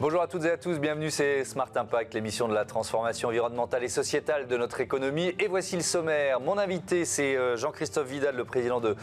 Bonjour à toutes et à tous, bienvenue, c'est Smart Impact, l'émission de la transformation environnementale et sociétale de notre économie. Et voici le sommaire. Mon invité, c'est Jean-Christophe Vidal, le président de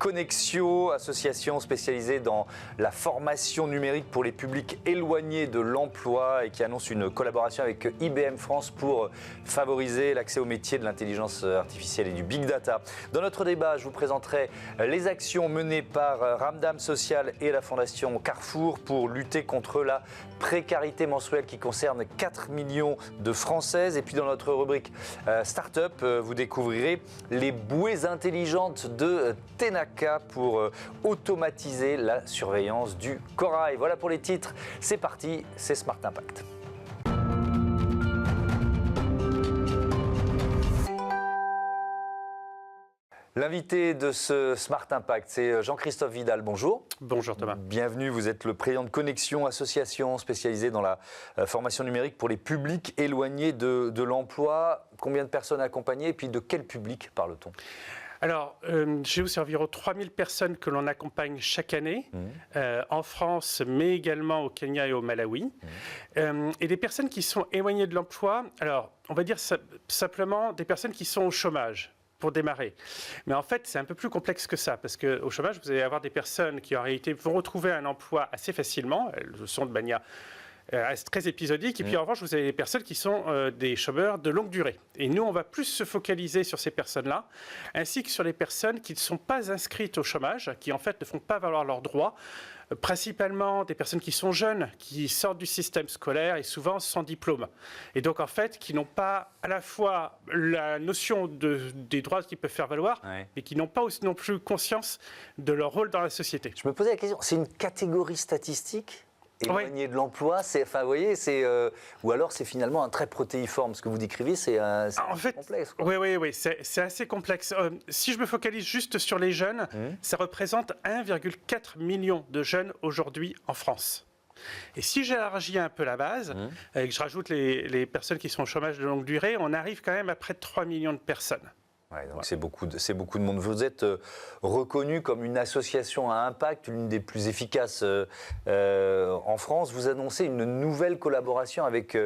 Connexio, association spécialisée dans la formation numérique pour les publics éloignés de l'emploi et qui annonce une collaboration avec IBM France pour favoriser l'accès aux métiers de l'intelligence artificielle et du big data. Dans notre débat, je vous présenterai les actions menées par Ramdam Social et la Fondation Carrefour pour lutter contre la précarité menstruelle qui concerne 4 millions de Françaises. Et puis dans notre rubrique Startup, vous découvrirez les bouées intelligentes de Tenaka pour automatiser la surveillance du corail. Voilà pour les titres. C'est parti, c'est Smart Impact. L'invité de ce Smart Impact, c'est Jean-Christophe Vidal. Bonjour. Bonjour Thomas. Bienvenue, vous êtes le président de Connexio, association spécialisée dans la formation numérique pour les publics éloignés de l'emploi. Combien de personnes accompagnées et puis de quel public parle-t-on ? Alors, j'ai aussi environ 3000 personnes que l'on accompagne chaque année, en France, mais également au Kenya et au Malawi. Et des personnes qui sont éloignées de l'emploi, alors, on va dire simplement des personnes qui sont au chômage, pour démarrer. Mais en fait, c'est un peu plus complexe que ça, parce qu'au chômage, vous allez avoir des personnes qui, en réalité, vont retrouver un emploi assez facilement. Elles le sont de manière très épisodique. Et puis, en revanche, vous avez des personnes qui sont des chômeurs de longue durée. Et nous, on va plus se focaliser sur ces personnes-là, ainsi que sur les personnes qui ne sont pas inscrites au chômage, qui, en fait, ne font pas valoir leurs droits, principalement des personnes qui sont jeunes, qui sortent du système scolaire et souvent sans diplôme. Et donc, en fait, qui n'ont pas à la fois la notion des droits qu'ils peuvent faire valoir, mais qui n'ont pas aussi non plus conscience de leur rôle dans la société. Je me posais la question, c'est une catégorie statistique éloigné de l'emploi, vous voyez, ou alors c'est finalement un trait protéiforme. Ce que vous décrivez, c'est complexe. Quoi. Oui, c'est assez complexe. Si je me focalise juste sur les jeunes, ça représente 1,4 million de jeunes aujourd'hui en France. Et si j'élargis un peu la base, et que je rajoute les personnes qui sont au chômage de longue durée, on arrive quand même à près de 3 millions de personnes. Ouais, donc c'est beaucoup de monde. Vous êtes reconnu comme une association à impact, l'une des plus efficaces en France. Vous annoncez une nouvelle collaboration avec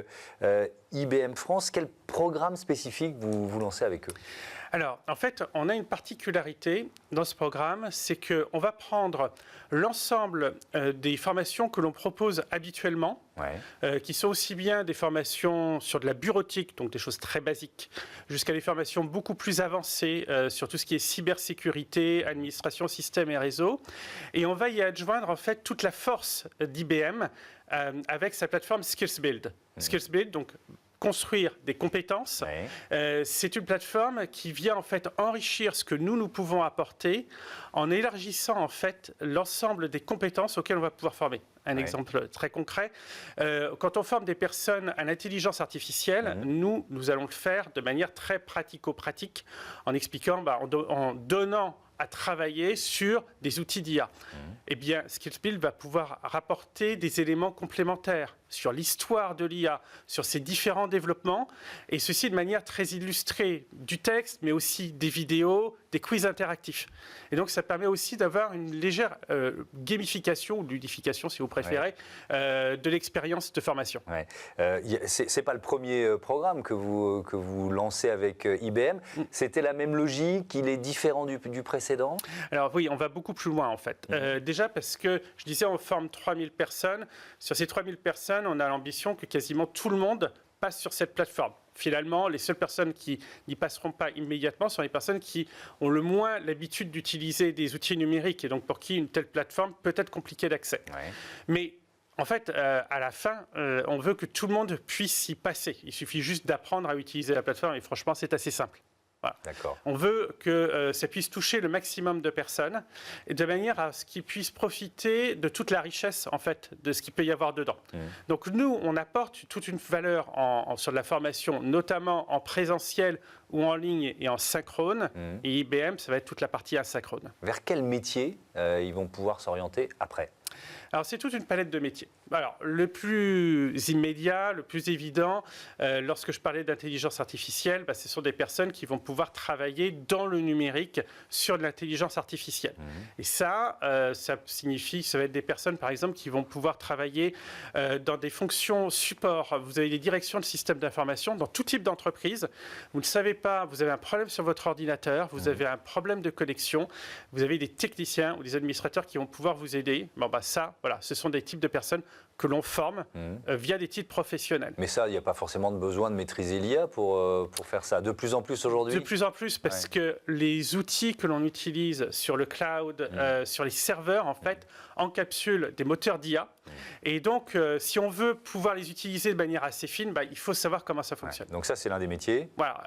IBM France. Quel programme spécifique vous lancez avec eux ? Alors, en fait, on a une particularité dans ce programme, c'est qu'on va prendre l'ensemble des formations que l'on propose habituellement, qui sont aussi bien des formations sur de la bureautique, donc des choses très basiques, jusqu'à des formations beaucoup plus avancées sur tout ce qui est cybersécurité, administration, système et réseau. Et on va y adjoindre en fait toute la force d'IBM avec sa plateforme SkillsBuild. SkillsBuild, donc construire des compétences. C'est une plateforme qui vient en fait enrichir ce que nous pouvons apporter en élargissant en fait l'ensemble des compétences auxquelles on va pouvoir former. Un exemple très concret, quand on forme des personnes à l'intelligence artificielle, nous allons le faire de manière très pratico-pratique en expliquant, en donnant à travailler sur des outils d'IA. Eh bien, SkillsBuild va pouvoir rapporter des éléments complémentaires sur l'histoire de l'IA, sur ses différents développements, et ceci de manière très illustrée, du texte, mais aussi des vidéos, des quiz interactifs. Et donc, ça permet aussi d'avoir une légère gamification, ou ludification, si vous préférez, de l'expérience de formation. C'est pas le premier programme que vous lancez avec IBM. C'était la même logique, il est différent du précédent ? Alors oui, on va beaucoup plus loin en fait. Déjà parce que, je disais, on forme 3000 personnes. Sur ces 3000 personnes, on a l'ambition que quasiment tout le monde passe sur cette plateforme. Finalement, les seules personnes qui n'y passeront pas immédiatement sont les personnes qui ont le moins l'habitude d'utiliser des outils numériques et donc pour qui une telle plateforme peut être compliquée d'accès. Mais en fait, à la fin, on veut que tout le monde puisse y passer. Il suffit juste d'apprendre à utiliser la plateforme et franchement, c'est assez simple. Voilà. On veut que ça puisse toucher le maximum de personnes et de manière à ce qu'ils puissent profiter de toute la richesse en fait de ce qu'il peut y avoir dedans. Donc nous, on apporte toute une valeur sur de la formation, notamment en présentiel ou en ligne et en synchrone. Et IBM, ça va être toute la partie asynchrone. Vers quel métier ils vont pouvoir s'orienter après ? Alors c'est toute une palette de métiers. Alors, le plus immédiat, le plus évident, lorsque je parlais d'intelligence artificielle, ce sont des personnes qui vont pouvoir travailler dans le numérique sur de l'intelligence artificielle. Et ça signifie, ça va être des personnes, par exemple, qui vont pouvoir travailler dans des fonctions support. Vous avez des directions de systèmes d'information dans tout type d'entreprise. Vous ne savez pas, vous avez un problème sur votre ordinateur, vous avez un problème de connexion, vous avez des techniciens ou des administrateurs qui vont pouvoir vous aider. Ce sont des types de personnes que l'on forme via des titres professionnels. Mais ça, il n'y a pas forcément besoin de maîtriser l'IA pour faire ça. De plus en plus aujourd'hui. De plus en plus, parce que les outils que l'on utilise sur le cloud, sur les serveurs, en fait, encapsulent des moteurs d'IA. Et donc, si on veut pouvoir les utiliser de manière assez fine, il faut savoir comment ça fonctionne. Donc ça, c'est l'un des métiers. Voilà.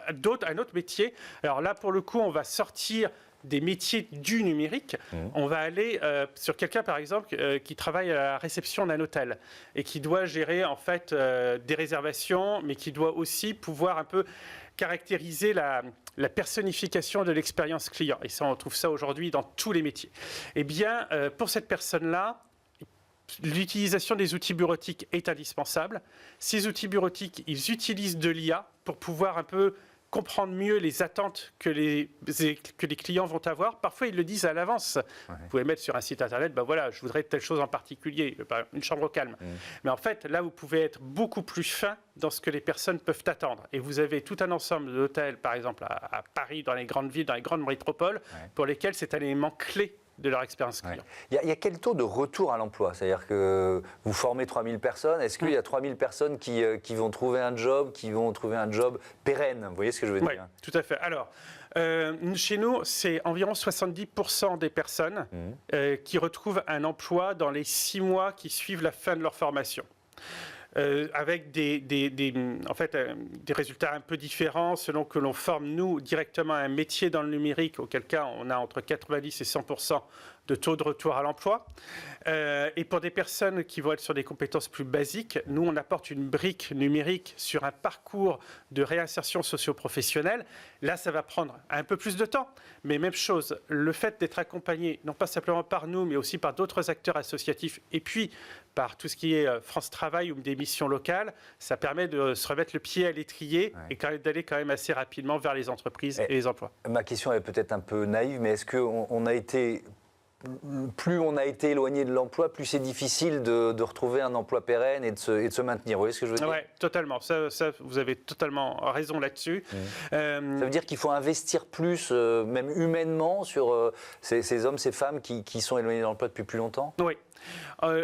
Un autre métier. Alors là, pour le coup, on va sortir des métiers du numérique. On va aller sur quelqu'un, par exemple, qui travaille à la réception d'un hôtel et qui doit gérer, en fait, des réservations, mais qui doit aussi pouvoir un peu caractériser la personnification de l'expérience client. Et ça, on trouve ça aujourd'hui dans tous les métiers. Eh bien, pour cette personne-là, l'utilisation des outils bureautiques est indispensable. Ces outils bureautiques, ils utilisent de l'IA pour pouvoir un peu comprendre mieux les attentes que les clients vont avoir. Parfois, ils le disent à l'avance. Vous pouvez mettre sur un site internet, je voudrais telle chose en particulier, une chambre au calme. Mais en fait, là, vous pouvez être beaucoup plus fin dans ce que les personnes peuvent attendre. Et vous avez tout un ensemble d'hôtels, par exemple à Paris, dans les grandes villes, dans les grandes métropoles, pour lesquels c'est un élément clé de leur expérience client. Il y a quel taux de retour à l'emploi? C'est-à-dire que vous formez 3000 personnes, est-ce qu'il y a 3000 personnes qui vont trouver un job, qui vont trouver un job pérenne? Vous voyez ce que je veux dire? Oui, tout à fait. Alors, chez nous, c'est environ 70% des personnes qui retrouvent un emploi dans les 6 mois qui suivent la fin de leur formation. Avec des résultats un peu différents selon que l'on forme, nous, directement un métier dans le numérique, auquel cas on a entre 90 et 100% de taux de retour à l'emploi. Et pour des personnes qui vont être sur des compétences plus basiques, nous, on apporte une brique numérique sur un parcours de réinsertion socio-professionnelle. Là, ça va prendre un peu plus de temps. Mais même chose, le fait d'être accompagné, non pas simplement par nous, mais aussi par d'autres acteurs associatifs, et puis par tout ce qui est France Travail ou des missions locales, ça permet de se remettre le pied à l'étrier et d'aller quand même assez rapidement vers les entreprises et les emplois. Ma question est peut-être un peu naïve, mais est-ce qu'on a été... Plus on a été éloigné de l'emploi, plus c'est difficile de retrouver un emploi pérenne et de se maintenir. Vous voyez ce que je veux dire? Oui, totalement. Ça, vous avez totalement raison là-dessus. Ça veut dire qu'il faut investir plus, même humainement, sur ces hommes, ces femmes qui sont éloignés de l'emploi depuis plus longtemps? Oui.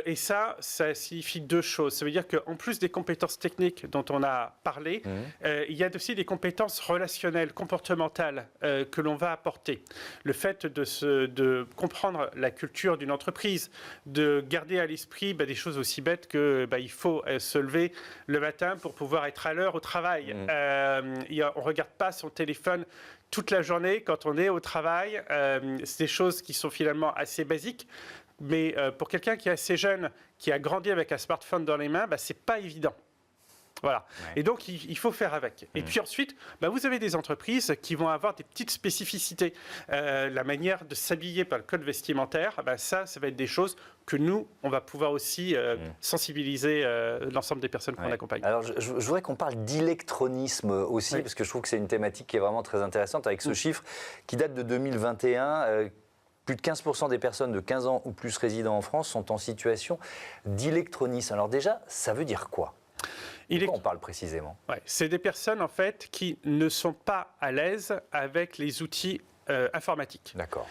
Et ça signifie 2 choses. Ça veut dire qu'en plus des compétences techniques dont on a parlé, il y a aussi des compétences relationnelles, comportementales que l'on va apporter. Le fait de comprendre la culture d'une entreprise, de garder à l'esprit des choses aussi bêtes que il faut se lever le matin pour pouvoir être à l'heure au travail. On ne regarde pas son téléphone toute la journée quand on est au travail. C'est des choses qui sont finalement assez basiques. Mais pour quelqu'un qui est assez jeune, qui a grandi avec un smartphone dans les mains, ce n'est pas évident. Voilà. Ouais. Et donc, il faut faire avec. Et puis ensuite, vous avez des entreprises qui vont avoir des petites spécificités. La manière de s'habiller par le code vestimentaire, ça va être des choses que nous, on va pouvoir aussi sensibiliser l'ensemble des personnes qu'on accompagne. Alors, je voudrais qu'on parle d'électronisme aussi, parce que je trouve que c'est une thématique qui est vraiment très intéressante, avec ce chiffre qui date de 2021. Plus de 15% des personnes de 15 ans ou plus résidant en France sont en situation d'électronisme. Alors déjà, ça veut dire quoi? De quoi on parle précisément? C'est des personnes en fait qui ne sont pas à l'aise avec les outils informatiques. D'accord.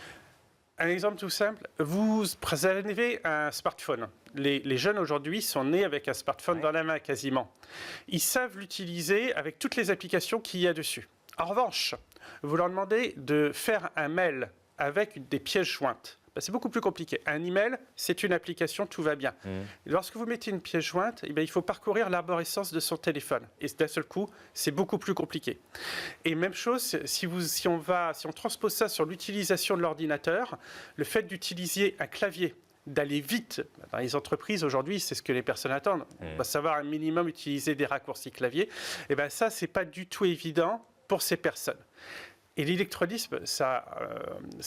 Un exemple tout simple, vous avez un smartphone. Les jeunes aujourd'hui sont nés avec un smartphone dans la main quasiment. Ils savent l'utiliser avec toutes les applications qu'il y a dessus. En revanche, vous leur demandez de faire un mail avec des pièces jointes. C'est beaucoup plus compliqué. Un email, c'est une application, tout va bien. Lorsque vous mettez une pièce jointe, il faut parcourir l'arborescence de son téléphone. Et d'un seul coup, c'est beaucoup plus compliqué. Et même chose, si on transpose ça sur l'utilisation de l'ordinateur, le fait d'utiliser un clavier, d'aller vite dans les entreprises aujourd'hui, c'est ce que les personnes attendent. On va savoir un minimum utiliser des raccourcis clavier. Et ça, c'est pas du tout évident pour ces personnes. Et l'électronisme, ça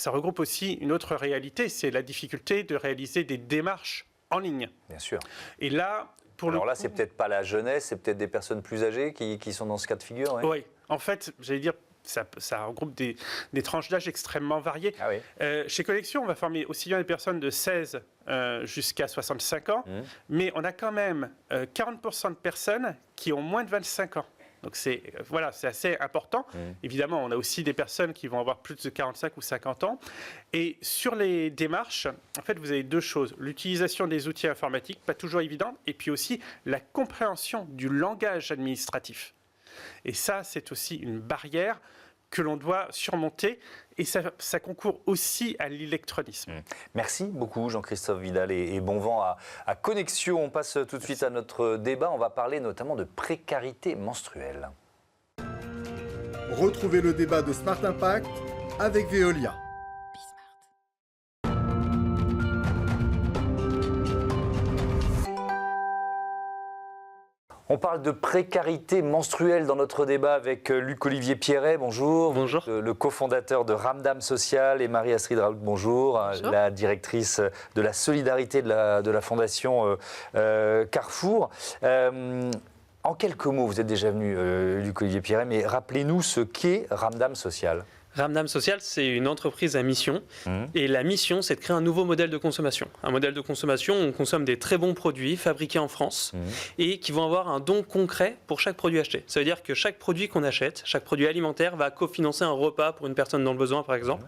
regroupe aussi une autre réalité, c'est la difficulté de réaliser des démarches en ligne. Bien sûr. Et là, c'est peut-être pas la jeunesse, c'est peut-être des personnes plus âgées qui sont dans ce cas de figure. Ouais. Oui, en fait, j'allais dire, ça regroupe des tranches d'âge extrêmement variées. Ah oui. Chez Connexion, on va former aussi bien des personnes de 16 jusqu'à 65 ans, mais on a quand même 40% de personnes qui ont moins de 25 ans. Donc c'est assez important. Évidemment, on a aussi des personnes qui vont avoir plus de 45 ou 50 ans. Et sur les démarches, en fait, vous avez deux choses. L'utilisation des outils informatiques, pas toujours évidente, et puis aussi la compréhension du langage administratif. Et ça, c'est aussi une barrière que l'on doit surmonter. Et ça concourt aussi à l'électronisme. Merci beaucoup Jean-Christophe Vidal et bon vent à Connexion. On passe tout de suite à notre débat. On va parler notamment de précarité menstruelle. Retrouvez le débat de Smart Impact avec Veolia. On parle de précarité menstruelle dans notre débat avec Luc-Olivier Pierret, bonjour. Bonjour. Le cofondateur de Ramdam Social, et Marie-Astrid Raoult, bonjour. La directrice de la solidarité de la fondation Carrefour. En quelques mots, vous êtes déjà venu, Luc-Olivier Pierret, mais rappelez-nous ce qu'est Ramdam Social. Ramdam Social, c'est une entreprise à mission. Et la mission, c'est de créer un nouveau modèle de consommation. Un modèle de consommation où on consomme des très bons produits fabriqués en France et qui vont avoir un don concret pour chaque produit acheté. Ça veut dire que chaque produit qu'on achète, chaque produit alimentaire va cofinancer un repas pour une personne dans le besoin, par exemple.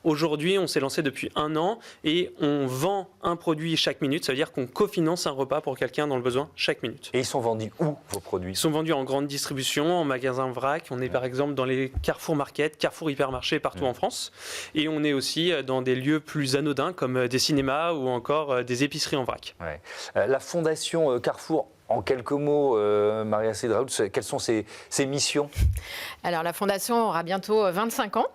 Aujourd'hui, on s'est lancé depuis 1 an et on vend un produit chaque minute. Ça veut dire qu'on cofinance un repas pour quelqu'un dans le besoin chaque minute. Et ils sont vendus où, vos produits ? Ils sont vendus en grande distribution, en magasin vrac. On est par exemple dans les Carrefour Market, Carrefour Hypermarché partout en France. Et on est aussi dans des lieux plus anodins comme des cinémas ou encore des épiceries en vrac. Ouais. La fondation Carrefour, en quelques mots, Marie-Astrid Raoult, quelles sont ses missions ? Alors la fondation aura bientôt 25 ans,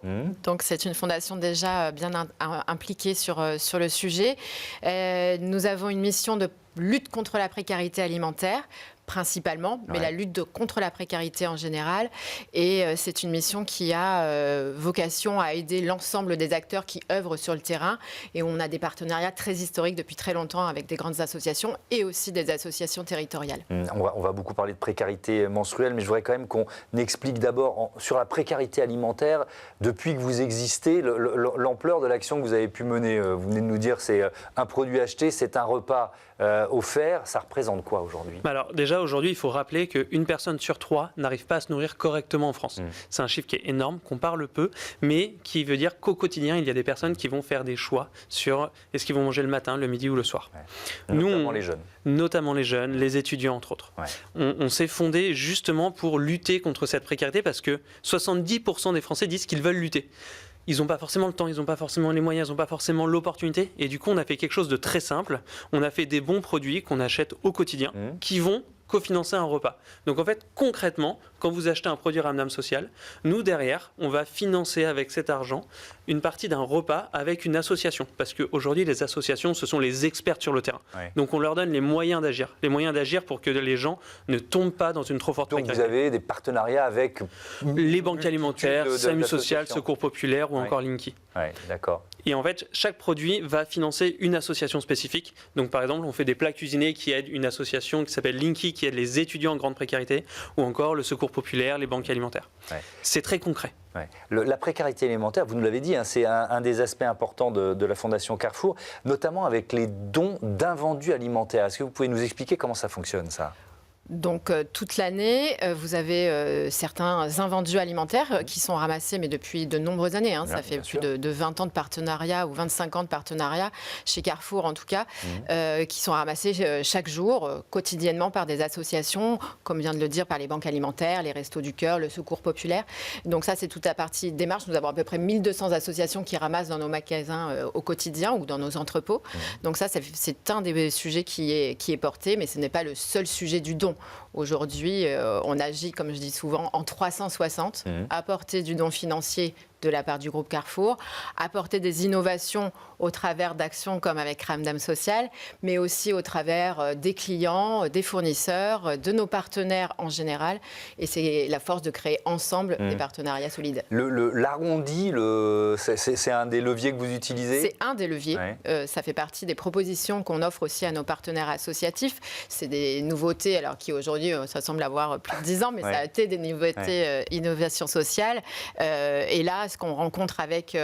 donc c'est une fondation déjà bien impliquée sur le sujet. Nous avons une mission de lutte contre la précarité alimentaire, principalement, mais la lutte contre la précarité en général. Et c'est une mission qui a vocation à aider l'ensemble des acteurs qui œuvrent sur le terrain. Et on a des partenariats très historiques depuis très longtemps avec des grandes associations et aussi des associations territoriales. On va beaucoup parler de précarité menstruelle, mais je voudrais quand même qu'on explique d'abord sur la précarité alimentaire, depuis que vous existez, l'ampleur de l'action que vous avez pu mener. Vous venez de nous dire c'est un produit acheté, c'est un repas offert. Ça représente quoi aujourd'hui ? Alors déjà, aujourd'hui, il faut rappeler qu'une personne sur 3 n'arrive pas à se nourrir correctement en France. C'est un chiffre qui est énorme, qu'on parle peu, mais qui veut dire qu'au quotidien, il y a des personnes qui vont faire des choix sur est-ce qu'ils vont manger le matin, le midi ou le soir. Notamment les jeunes. Notamment les jeunes, les étudiants, entre autres. On s'est fondé justement pour lutter contre cette précarité parce que 70% des Français disent qu'ils veulent lutter. Ils n'ont pas forcément le temps, ils n'ont pas forcément les moyens, ils n'ont pas forcément l'opportunité. Et du coup, on a fait quelque chose de très simple. On a fait des bons produits qu'on achète au quotidien qui vont cofinancer un repas. Donc en fait, concrètement, quand vous achetez un produit Ramdam Social, nous derrière, on va financer avec cet argent une partie d'un repas avec une association. Parce qu'aujourd'hui, les associations, ce sont les experts sur le terrain. Donc on leur donne les moyens d'agir. Les moyens d'agir pour que les gens ne tombent pas dans une trop forte précarité. Donc vous avez des partenariats avec les banques alimentaires, SAMU Social, Secours Populaire ou encore Linky. D'accord. Et en fait, chaque produit va financer une association spécifique. Donc par exemple, on fait des plats cuisinés qui aident une association qui s'appelle Linky, qui aide les étudiants en grande précarité, ou encore le Secours Populaire, les banques alimentaires. C'est très concret. La précarité alimentaire, vous nous l'avez dit, c'est un des aspects importants de la Fondation Carrefour, notamment avec les dons d'invendus alimentaires. Est-ce que vous pouvez nous expliquer comment ça fonctionne, ça ? Donc toute l'année, vous avez certains invendus alimentaires qui sont ramassés, mais depuis de nombreuses années. Ça fait plus de 20 ans de partenariat ou 25 ans de partenariat, chez Carrefour en tout cas, qui sont ramassés chaque jour, quotidiennement par des associations, comme vient de le dire, par les banques alimentaires, les Restos du Cœur, le Secours Populaire. Donc ça, c'est toute la partie démarche. Nous avons à peu près 1200 associations qui ramassent dans nos magasins au quotidien ou dans nos entrepôts. Donc ça, c'est un des sujets qui est porté, mais ce n'est pas le seul sujet du don. Aujourd'hui, on agit, comme je dis souvent, en 360, apporter du don financier de la part du groupe Carrefour, apporter des innovations au travers d'actions comme avec Ramdam Social, mais aussi au travers des clients, des fournisseurs, de nos partenaires en général. Et c'est la force de créer ensemble des partenariats solides. L'arrondi, c'est un des leviers que vous utilisez ? C'est un des leviers. Ouais. Ça fait partie des propositions qu'on offre aussi à nos partenaires associatifs. C'est des nouveautés, alors qui aujourd'hui, ça semble avoir plus de 10 ans, mais ça a été des nouveautés innovation sociale. Et là, ce qu'on rencontre avec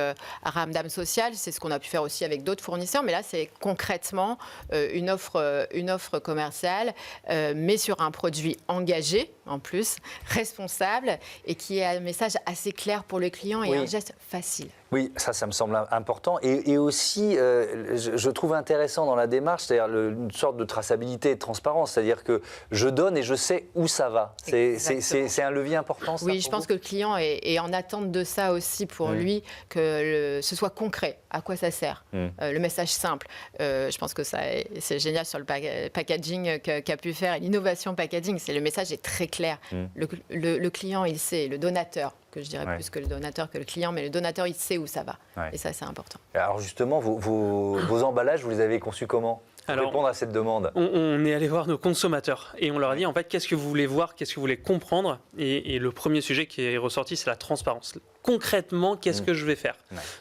Ramdam Social, c'est ce qu'on a pu faire aussi avec d'autres fournisseurs, mais là, c'est concrètement une offre commerciale, mais sur un produit engagé, en plus, responsable, et qui a un message assez clair pour le client et un geste facile. Oui, ça me semble important. Et aussi, je trouve intéressant dans la démarche, c'est-à-dire une sorte de traçabilité et de transparence. C'est-à-dire que je donne et je sais où ça va. C'est un levier important, ça, oui, je pense que le client est en attente de ça aussi pour lui, que ce soit concret. À quoi ça sert le message simple. Je pense que c'est génial sur le packaging qu'a pu faire. L'innovation packaging, le message est très clair. Le client, il sait, le donateur, que je dirais plus que le donateur que le client, mais le donateur, il sait où ça va. Et ça, c'est important. Alors justement, vos emballages, vous les avez conçus comment ? Pour répondre à cette demande. On est allé voir nos consommateurs et on leur a dit en fait qu'est-ce que vous voulez voir, qu'est-ce que vous voulez comprendre, et le premier sujet qui est ressorti, c'est la transparence. Concrètement, qu'est-ce que je vais faire ?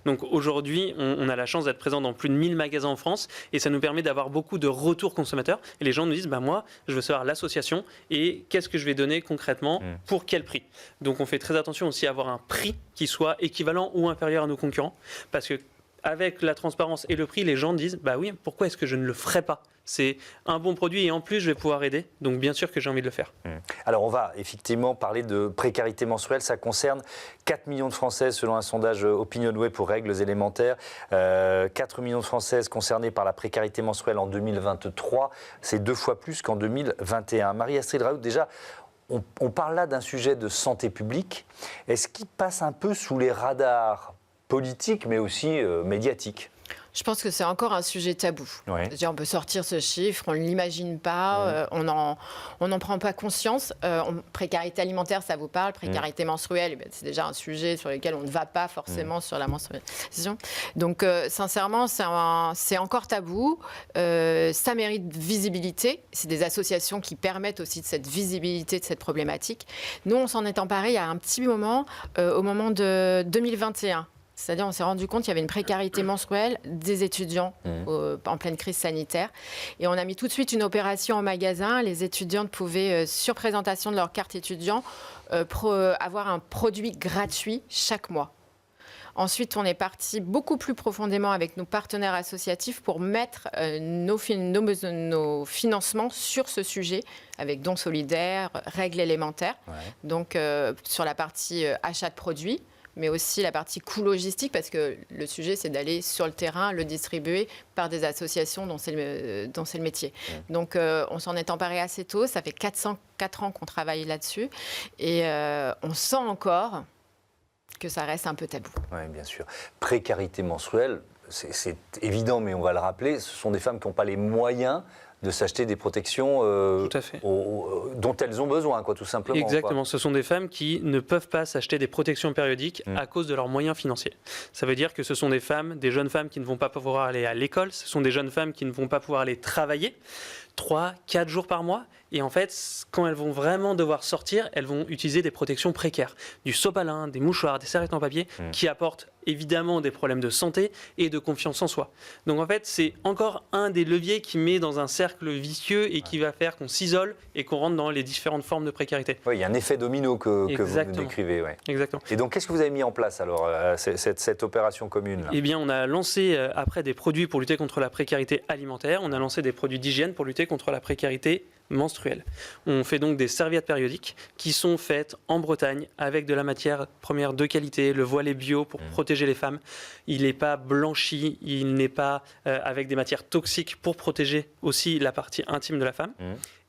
Donc aujourd'hui, on a la chance d'être présent dans plus de 1000 magasins en France et ça nous permet d'avoir beaucoup de retours consommateurs. Et les gens nous disent, moi, je veux savoir l'association et qu'est-ce que je vais donner concrètement, pour quel prix. Donc on fait très attention aussi à avoir un prix qui soit équivalent ou inférieur à nos concurrents, parce que avec la transparence et le prix, les gens disent oui, pourquoi est-ce que je ne le ferais pas ? C'est un bon produit et en plus, je vais pouvoir aider. Donc, bien sûr que j'ai envie de le faire. Alors, on va effectivement parler de précarité menstruelle. Ça concerne 4 millions de Françaises selon un sondage Opinionway pour Règles élémentaires. 4 millions de Françaises concernées par la précarité menstruelle en 2023. C'est 2 fois plus qu'en 2021. Marie-Astrid Raoult, déjà, on parle là d'un sujet de santé publique. Est-ce qu'il passe un peu sous les radars politique, mais aussi médiatique? Je pense que c'est encore un sujet tabou. C'est-à-dire, on peut sortir ce chiffre, on ne l'imagine pas, on n'en prend pas conscience. Précarité alimentaire, ça vous parle. Précarité menstruelle, c'est déjà un sujet sur lequel on ne va pas forcément sur la menstruation. Donc, sincèrement, c'est encore tabou. Ça mérite visibilité. C'est des associations qui permettent aussi de cette visibilité de cette problématique. Nous, on s'en est emparé il y a un petit moment, au moment de 2021. C'est-à-dire, on s'est rendu compte qu'il y avait une précarité menstruelle des étudiants en pleine crise sanitaire. Et on a mis tout de suite une opération en magasin. Les étudiantes pouvaient, sur présentation de leur carte étudiant, avoir un produit gratuit chaque mois. Ensuite, on est parti beaucoup plus profondément avec nos partenaires associatifs pour mettre nos financements sur ce sujet, avec dons solidaires, règles élémentaires. Donc, sur la partie achat de produits, mais aussi la partie coût logistique, parce que le sujet, c'est d'aller sur le terrain, le distribuer par des associations dont c'est le métier. Donc, on s'en est emparé assez tôt. Ça fait 4 ans qu'on travaille là-dessus. Et on sent encore que ça reste un peu tabou. Oui, bien sûr. Précarité menstruelle, c'est évident, mais on va le rappeler, ce sont des femmes qui n'ont pas les moyens de s'acheter des protections dont elles ont besoin, tout simplement. Exactement, ce sont des femmes qui ne peuvent pas s'acheter des protections périodiques à cause de leurs moyens financiers. Ça veut dire que ce sont des jeunes femmes qui ne vont pas pouvoir aller à l'école, ce sont des jeunes femmes qui ne vont pas pouvoir aller travailler 3-4 jours par mois. Et en fait, quand elles vont vraiment devoir sortir, elles vont utiliser des protections précaires. Du sopalin, des mouchoirs, des serviettes en papier, qui apportent évidemment des problèmes de santé et de confiance en soi. Donc en fait, c'est encore un des leviers qui met dans un cercle vicieux et qui va faire qu'on s'isole et qu'on rentre dans les différentes formes de précarité. Oui, il y a un effet domino que vous nous décrivez. Exactement. Et donc, qu'est-ce que vous avez mis en place alors, cette opération commune là? Eh bien, on a lancé après des produits pour lutter contre la précarité alimentaire, on a lancé des produits d'hygiène pour lutter contre la précarité menstruelle. On fait donc des serviettes périodiques qui sont faites en Bretagne avec de la matière première de qualité. Le voile est bio pour protéger les femmes. Il n'est pas blanchi, il n'est pas avec des matières toxiques pour protéger aussi la partie intime de la femme.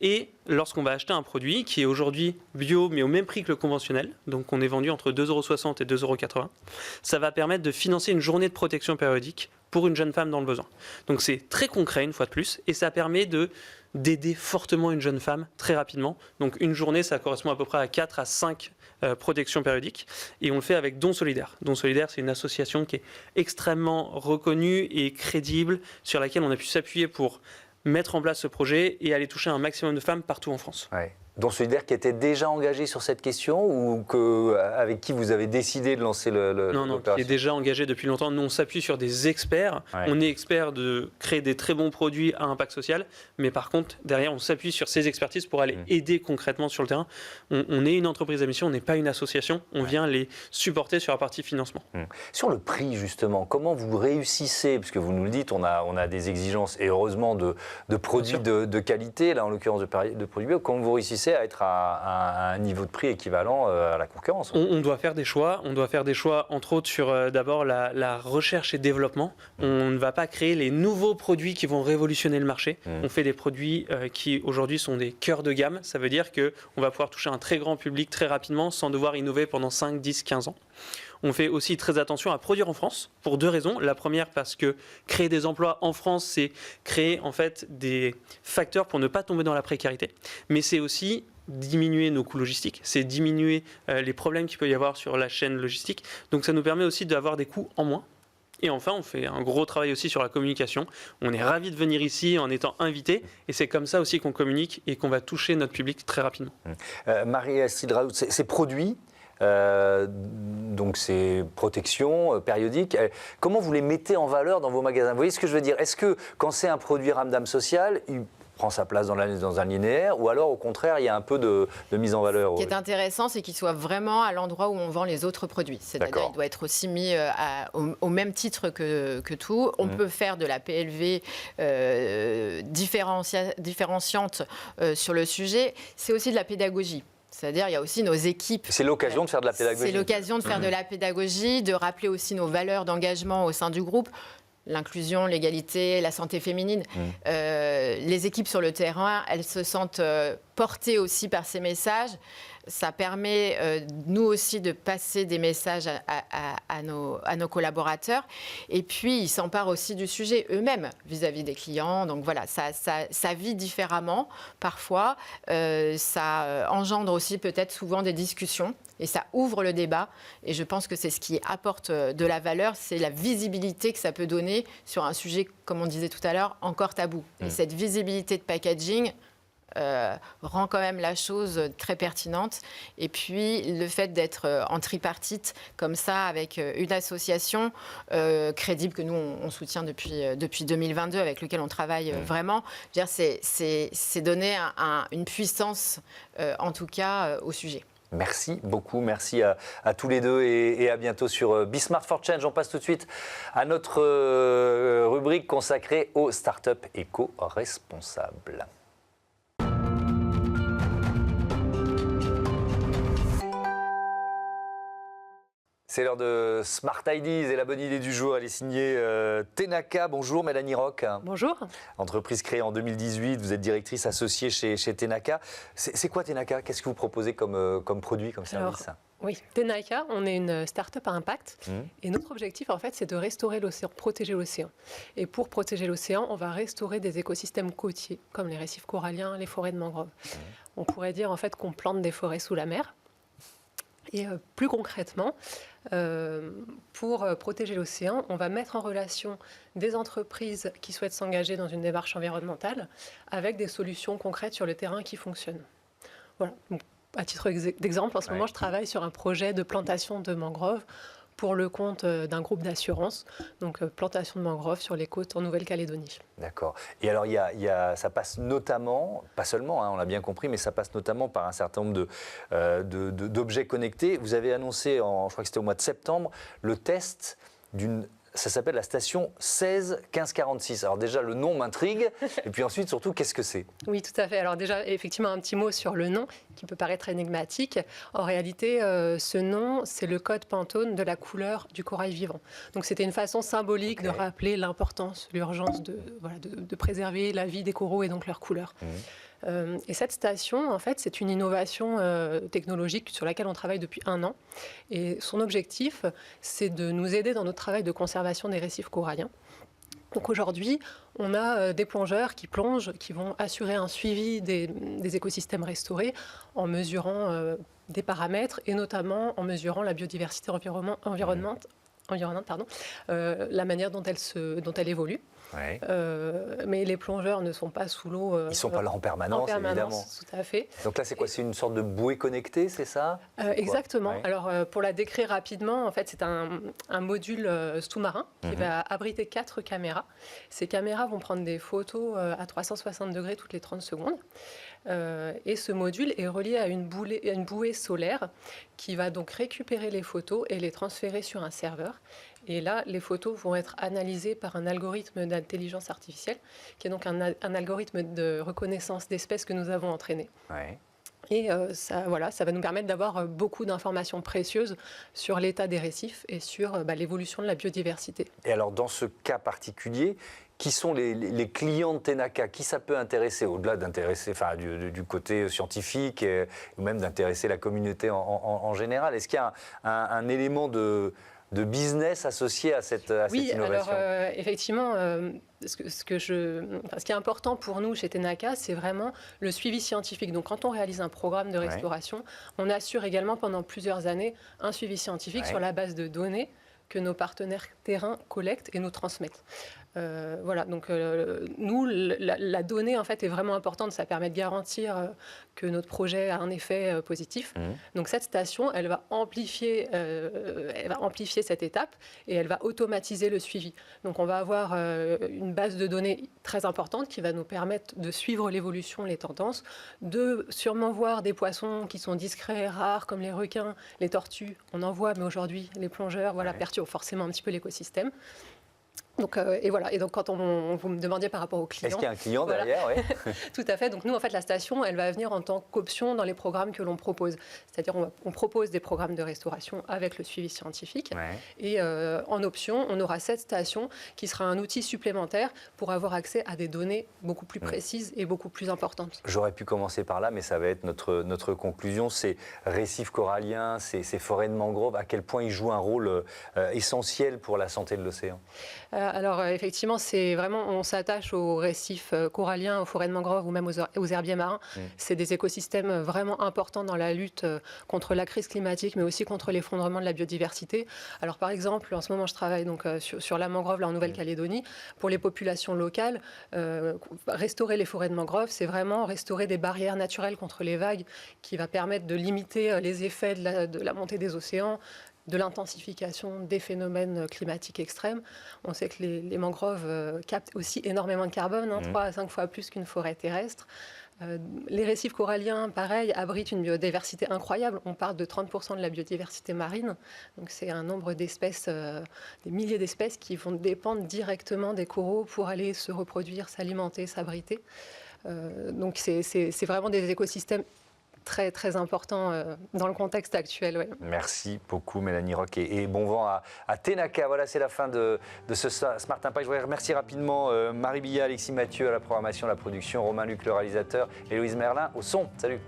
Et lorsqu'on va acheter un produit qui est aujourd'hui bio mais au même prix que le conventionnel, donc on est vendu entre 2,60 € et 2,80 €, ça va permettre de financer une journée de protection périodique pour une jeune femme dans le besoin. Donc c'est très concret une fois de plus et ça permet d'aider fortement une jeune femme très rapidement. Donc une journée, ça correspond à peu près à 4 à 5 protection périodique. Et on le fait avec Don Solidaire. Don Solidaire, c'est une association qui est extrêmement reconnue et crédible, sur laquelle on a pu s'appuyer pour mettre en place ce projet et aller toucher un maximum de femmes partout en France. Ouais. Don Solidaire qui était déjà engagé sur cette question ou avec qui vous avez décidé de lancer Non, qui est déjà engagé depuis longtemps. Nous, on s'appuie sur des experts. Ouais. On est experts de créer des très bons produits à impact social, mais par contre, derrière, on s'appuie sur ces expertises pour aller aider concrètement sur le terrain. On est une entreprise à mission, on n'est pas une association. On vient les supporter sur la partie financement. Sur le prix, justement, comment vous réussissez, parce que vous nous le dites, on a des exigences, et heureusement, de produits de qualité, là, en l'occurrence de produits bio. Comment vous réussissez à être à un niveau de prix équivalent à la concurrence? On doit faire des choix. On doit faire des choix, entre autres, sur d'abord la recherche et développement. On ne va pas créer les nouveaux produits qui vont révolutionner le marché. On fait des produits qui, aujourd'hui, sont des cœurs de gamme. Ça veut dire qu'on va pouvoir toucher un très grand public très rapidement sans devoir innover pendant 5, 10, 15 ans. On fait aussi très attention à produire en France pour 2 raisons. La première, parce que créer des emplois en France, c'est créer en fait des facteurs pour ne pas tomber dans la précarité. Mais c'est aussi diminuer nos coûts logistiques, c'est diminuer les problèmes qu'il peut y avoir sur la chaîne logistique. Donc ça nous permet aussi d'avoir des coûts en moins. Et enfin, on fait un gros travail aussi sur la communication. On est ravis de venir ici en étant invité. Et c'est comme ça aussi qu'on communique et qu'on va toucher notre public très rapidement. Marie-Astrid Raoult, ces produits, donc ces protections périodiques, comment vous les mettez en valeur dans vos magasins? Vous voyez ce que je veux dire? Est-ce que quand c'est un produit Ramdam social, il prend sa place dans un linéaire, ou alors au contraire il y a un peu de mise en valeur? Ce qui est intéressant, c'est qu'il soit vraiment à l'endroit où on vend les autres produits. C'est-à-dire qu'il doit être aussi mis au même titre que tout. On peut faire de la PLV différenciante sur le sujet. C'est aussi de la pédagogie. C'est-à-dire, il y a aussi nos équipes. C'est l'occasion de faire de la pédagogie. C'est l'occasion de faire de la pédagogie, de rappeler aussi nos valeurs d'engagement au sein du groupe. L'inclusion, l'égalité, la santé féminine. Les équipes sur le terrain, elles se sentent portées aussi par ces messages. Ça permet, nous aussi, de passer des messages à nos collaborateurs. Et puis, ils s'emparent aussi du sujet eux-mêmes vis-à-vis des clients. Donc voilà, ça vit différemment parfois. Ça engendre aussi peut-être souvent des discussions. Et ça ouvre le débat. Et je pense que c'est ce qui apporte de la valeur, c'est la visibilité que ça peut donner sur un sujet, comme on disait tout à l'heure, encore tabou. Et cette visibilité de packaging rend quand même la chose très pertinente. Et puis, le fait d'être en tripartite, comme ça, avec une association crédible que nous, on soutient depuis 2022, avec laquelle on travaille vraiment, je veux dire, c'est donner une puissance, en tout cas, au sujet. Merci beaucoup, merci à tous les deux et à bientôt sur Be Smart for Change. On passe tout de suite à notre rubrique consacrée aux startups éco-responsables. C'est l'heure de Smart Ideas et la bonne idée du jour, elle est signée Tenaka. Bonjour Mélanie Roch. Bonjour. Entreprise créée en 2018, vous êtes directrice associée chez Tenaka. C'est quoi Tenaka? Qu'est-ce que vous proposez comme produit, comme service? Oui, Tenaka, on est une start-up à impact et notre objectif en fait c'est de restaurer l'océan, protéger l'océan. Et pour protéger l'océan, on va restaurer des écosystèmes côtiers comme les récifs coralliens, les forêts de mangroves. On pourrait dire en fait qu'on plante des forêts sous la mer. Et plus concrètement, pour protéger l'océan, on va mettre en relation des entreprises qui souhaitent s'engager dans une démarche environnementale avec des solutions concrètes sur le terrain qui fonctionnent. Voilà. Donc, à titre d'exemple, en ce moment, je travaille sur un projet de plantation de mangroves pour le compte d'un groupe d'assurance, donc plantation de mangroves sur les côtes en Nouvelle-Calédonie. D'accord. Et alors, ça passe notamment, pas seulement, on l'a bien compris, mais ça passe notamment par un certain nombre d'objets connectés. Vous avez annoncé, je crois que c'était au mois de septembre, le test ça s'appelle la station 161546. Alors déjà, le nom m'intrigue. Et puis ensuite, surtout, qu'est-ce que c'est? Oui, tout à fait. Alors déjà, effectivement, un petit mot sur le nom qui peut paraître énigmatique. En réalité, ce nom, c'est le code Pantone de la couleur du corail vivant. Donc c'était une façon symbolique de rappeler l'importance, l'urgence de préserver la vie des coraux et donc leur couleur. Et cette station, en fait, c'est une innovation technologique sur laquelle on travaille depuis 1 an. Et son objectif, c'est de nous aider dans notre travail de conservation des récifs coralliens. Donc aujourd'hui, on a des plongeurs qui plongent, qui vont assurer un suivi des écosystèmes restaurés en mesurant des paramètres et notamment en mesurant la biodiversité environnante, la manière dont elle évolue. Ouais. Mais les plongeurs ne sont pas sous l'eau. Ils ne sont pas là en permanence, évidemment. Tout à fait. Donc là, c'est quoi? C'est une sorte de bouée connectée, c'est ça? Exactement. Ouais. Alors, pour la décrire rapidement, en fait, c'est un module sous-marin qui va abriter 4 caméras. Ces caméras vont prendre des photos à 360 degrés toutes les 30 secondes. Et ce module est relié à une bouée solaire qui va donc récupérer les photos et les transférer sur un serveur. Et là, les photos vont être analysées par un algorithme d'intelligence artificielle, qui est donc un algorithme de reconnaissance d'espèces que nous avons entraîné. Ouais. Et ça va nous permettre d'avoir beaucoup d'informations précieuses sur l'état des récifs et sur l'évolution de la biodiversité. Et alors, dans ce cas particulier, qui sont les clients de Tenaka? Qui ça peut intéresser, au-delà d'intéresser du côté scientifique ou même d'intéresser la communauté en général? Est-ce qu'il y a un élément de business associé à cette innovation? Alors effectivement, ce qui est important pour nous chez Tenaka, c'est vraiment le suivi scientifique. Donc quand on réalise un programme de restauration, on assure également pendant plusieurs années un suivi scientifique sur la base de données que nos partenaires terrain collectent et nous transmettent. Donc nous, la donnée en fait est vraiment importante. Ça permet de garantir que notre projet a un effet positif. Donc cette station, elle va amplifier cette étape et elle va automatiser le suivi. Donc on va avoir une base de données très importante qui va nous permettre de suivre l'évolution, les tendances, de sûrement voir des poissons qui sont discrets, rares, comme les requins, les tortues. On en voit, mais aujourd'hui, les plongeurs perturbent forcément un petit peu l'écosystème. Donc, et donc, quand vous me demandiez par rapport aux clients... Est-ce qu'il y a un client derrière? Tout à fait. Donc, nous, en fait, la station, elle va venir en tant qu'option dans les programmes que l'on propose. C'est-à-dire, on propose des programmes de restauration avec le suivi scientifique. Et en option, on aura cette station qui sera un outil supplémentaire pour avoir accès à des données beaucoup plus précises et beaucoup plus importantes. J'aurais pu commencer par là, mais ça va être notre conclusion. Ces récifs coralliens, ces forêts de mangroves, à quel point ils jouent un rôle essentiel pour la santé de l'océan? Alors effectivement, c'est vraiment, on s'attache aux récifs coralliens, aux forêts de mangroves ou même aux herbiers marins. C'est des écosystèmes vraiment importants dans la lutte contre la crise climatique, mais aussi contre l'effondrement de la biodiversité. Alors par exemple, en ce moment, je travaille donc sur la mangrove là, en Nouvelle-Calédonie. Pour les populations locales, restaurer les forêts de mangroves, c'est vraiment restaurer des barrières naturelles contre les vagues qui va permettre de limiter les effets de la montée des océans, de l'intensification des phénomènes climatiques extrêmes. On sait que les mangroves captent aussi énormément de carbone, 3 à 5 fois plus qu'une forêt terrestre. Les récifs coralliens, pareil, abritent une biodiversité incroyable. On parle de 30% de la biodiversité marine. Donc c'est un nombre d'espèces, des milliers d'espèces qui vont dépendre directement des coraux pour aller se reproduire, s'alimenter, s'abriter. Donc c'est vraiment des écosystèmes très, très important dans le contexte actuel. Ouais. Merci beaucoup Mélanie Roch et bon vent à Tenaka. Voilà, c'est la fin de ce Smart Impact. Je voudrais remercier rapidement Marie Billat, Alexis Mathieu à la programmation, la production, Romain Luc le réalisateur et Louise Merlin au son. Salut.